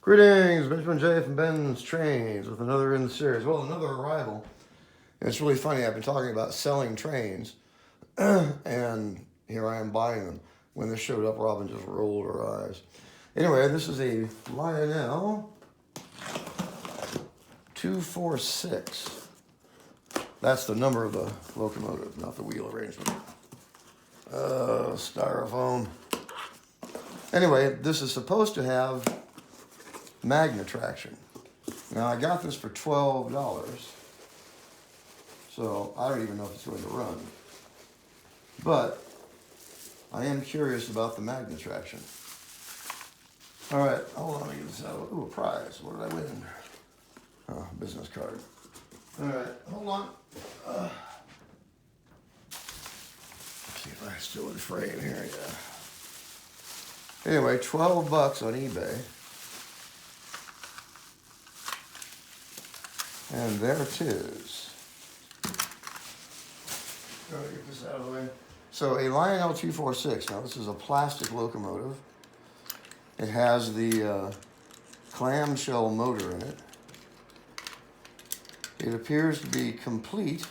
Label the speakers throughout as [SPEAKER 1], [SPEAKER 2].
[SPEAKER 1] Greetings, Benjamin J from BENZTRAINZ with another in the series. Well, another arrival. And it's really funny, I've been talking about selling trains, and here I am buying them. When this showed up, Robin just rolled her eyes. Anyway, this is a Lionel 246. That's the number of the locomotive, not the wheel arrangement. Styrofoam. Anyway, this is supposed to have Magnatraction. Now I got this for $12, so I don't even know if it's going to run. But I am curious about the Magnatraction. All right, hold on, let me get this out. Ooh, a prize. What did I win? Oh, business card. All right, hold on. Let's see if I still in frame here. Yeah. Anyway, $12 on eBay. And there it is. Get this out of the way. So a Lionel 246. Now this is a plastic locomotive. It has the clamshell motor in it. It appears to be complete,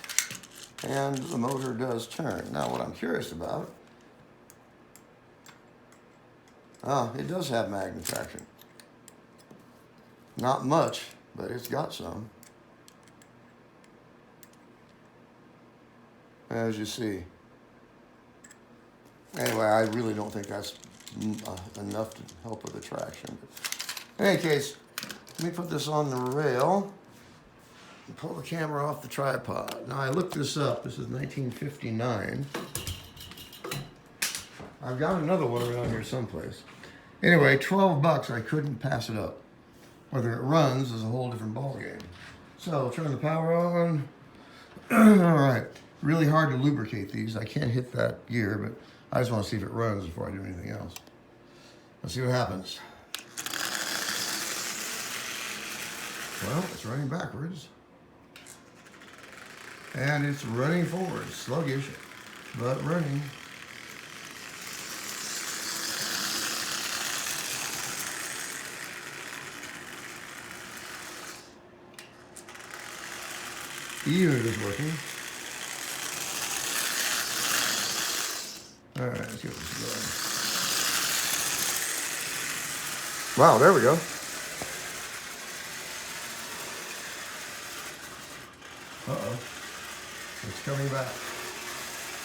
[SPEAKER 1] and the motor does turn. Now what I'm curious about, it does have Magnatraction. Not much, but it's got some. As you see. Anyway, I really don't think that's enough to help with the traction. In any case, let me put this on the rail and pull the camera off the tripod. Now, I looked this up. This is 1959. I've got another one around here someplace. Anyway, $12, I couldn't pass it up. Whether it runs is a whole different ballgame. So, turn the power on. All right. Really hard to lubricate these. I can't hit that gear, but I just want to see if it runs before I do anything else. Let's see what happens. Well, it's running backwards. And it's running forward. Sluggish, but running. E-unit is working. All right, let's get this going. Wow, there we go. Uh-oh. It's coming back.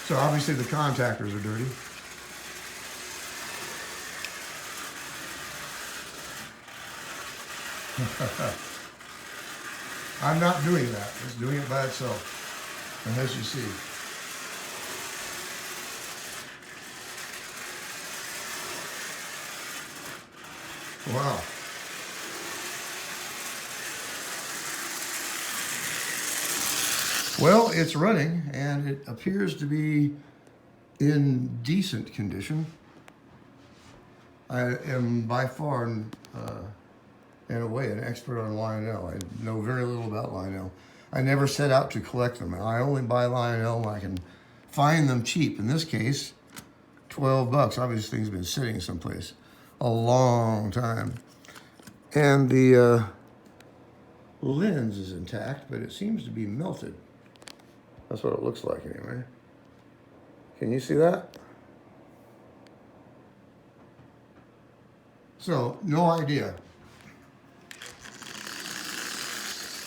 [SPEAKER 1] So obviously the contactors are dirty. I'm not doing that. It's doing it by itself. And as you see. Wow. Well, it's running, and it appears to be in decent condition. I am by far, in a way, an expert on Lionel. I know very little about Lionel. I never set out to collect them. I only buy Lionel when I can find them cheap. In this case, $12. Obviously, this thing's been sitting someplace a long time. And the lens is intact, but it seems to be melted. That's what it looks like anyway. Can you see that? So, no idea.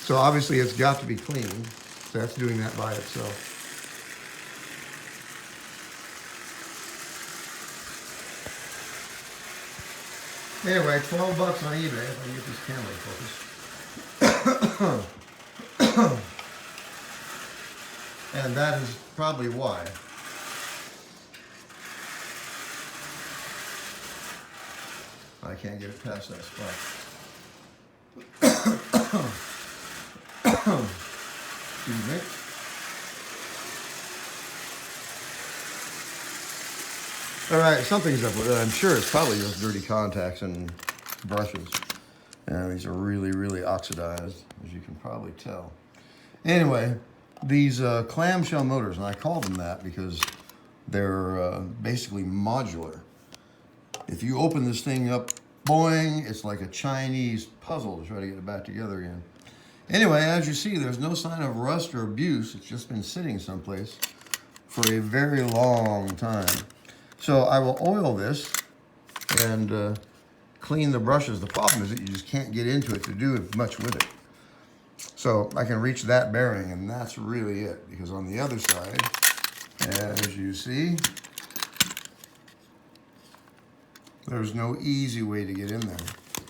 [SPEAKER 1] So obviously it's got to be cleaned. So that's doing that by itself. Anyway, $12 on eBay if I can get this camera focused. And that is probably why. I can't get it past that spot. Excuse me. All right, something's up with it. I'm sure it's probably just dirty contacts and brushes. And these are really, really oxidized, as you can probably tell. Anyway, these clamshell motors, and I call them that because they're basically modular. If you open this thing up boing, it's like a Chinese puzzle to try to get it back together again. Anyway, as you see, there's no sign of rust or abuse. It's just been sitting someplace for a very long time. So I will oil this and clean the brushes. The problem is that you just can't get into it to do much with it. So I can reach that bearing, and that's really it. Because on the other side, as you see, there's no easy way to get in there.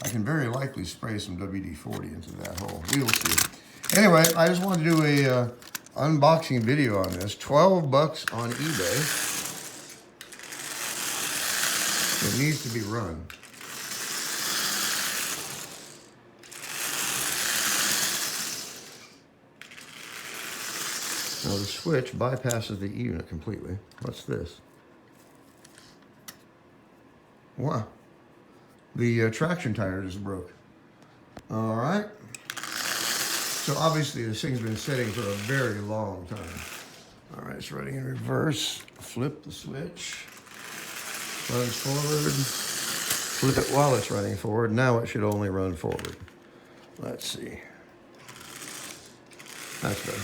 [SPEAKER 1] I can very likely spray some WD-40 into that hole. We will see. Anyway, I just wanted to do a unboxing video on this. 12 bucks on eBay. It needs to be run. Now the switch bypasses the E unit completely. What's this? Wow. The traction tire just broke. All right. So obviously this thing's been sitting for a very long time. All right, it's running in reverse. Flip the switch. Runs forward. Flip it while it's running forward. Now it should only run forward. Let's see. That's better.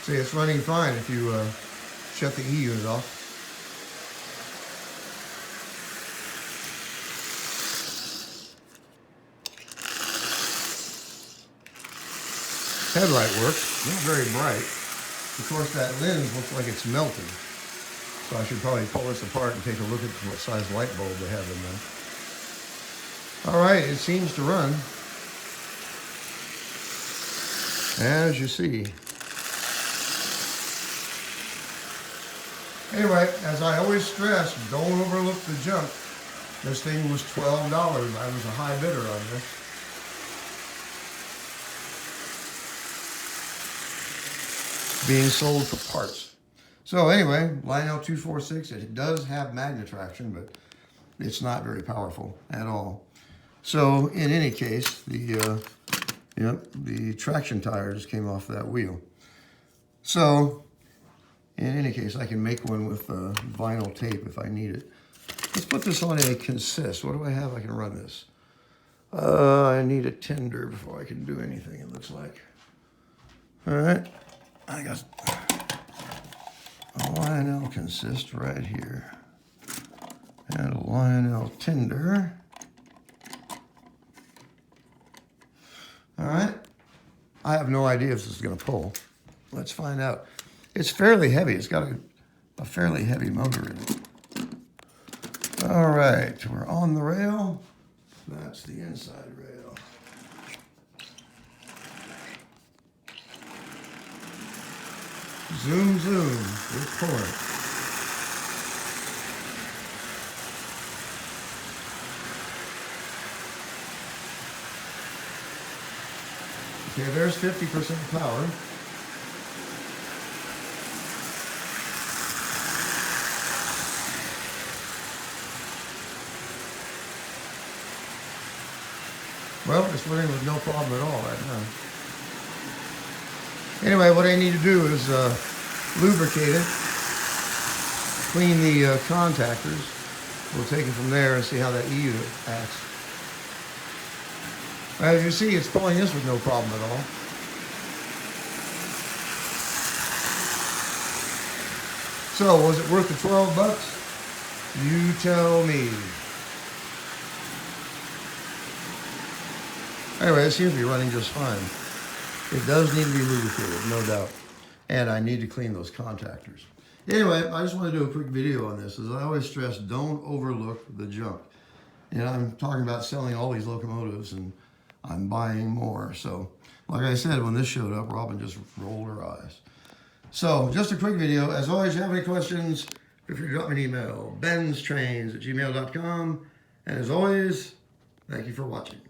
[SPEAKER 1] See, it's running fine if you shut the E unit off. Headlight works, not very bright. Of course, that lens looks like it's melted. So I should probably pull this apart and take a look at what size light bulb they have in there. All right, it seems to run. As you see. Anyway, as I always stress, don't overlook the junk. This thing was $12. I was a high bidder on this. Being sold for parts. So anyway, Lionel 246, it does have Magnatraction, but it's not very powerful at all. So in any case, the traction tires came off that wheel. So in any case, I can make one with vinyl tape if I need it. Let's put this on a consist. What do I have I can run this? I need a tender before I can do anything, it looks like. All right. I got a Lionel consist right here. And a Lionel tender. All right. I have no idea if this is going to pull. Let's find out. It's fairly heavy. It's got a fairly heavy motor in it. All right. We're on the rail. That's the inside rail. Zoom, zoom, we're pulling. Okay, there's 50% power. Well, it's running with no problem at all right now. Anyway, what I need to do is lubricate it, clean the contactors. We'll take it from there and see how that E unit acts. As you see, it's pulling this with no problem at all. So, was it worth the 12 bucks? You tell me. Anyway, it seems to be running just fine. It does need to be lubricated, no doubt. And I need to clean those contactors. Anyway, I just want to do a quick video on this. As I always stress, don't overlook the junk. You know, I'm talking about selling all these locomotives and I'm buying more. So, like I said, when this showed up, Robin just rolled her eyes. So, just a quick video. As always, if you have any questions, feel free to drop me an email, BENZTRAINZ@gmail.com. And as always, thank you for watching.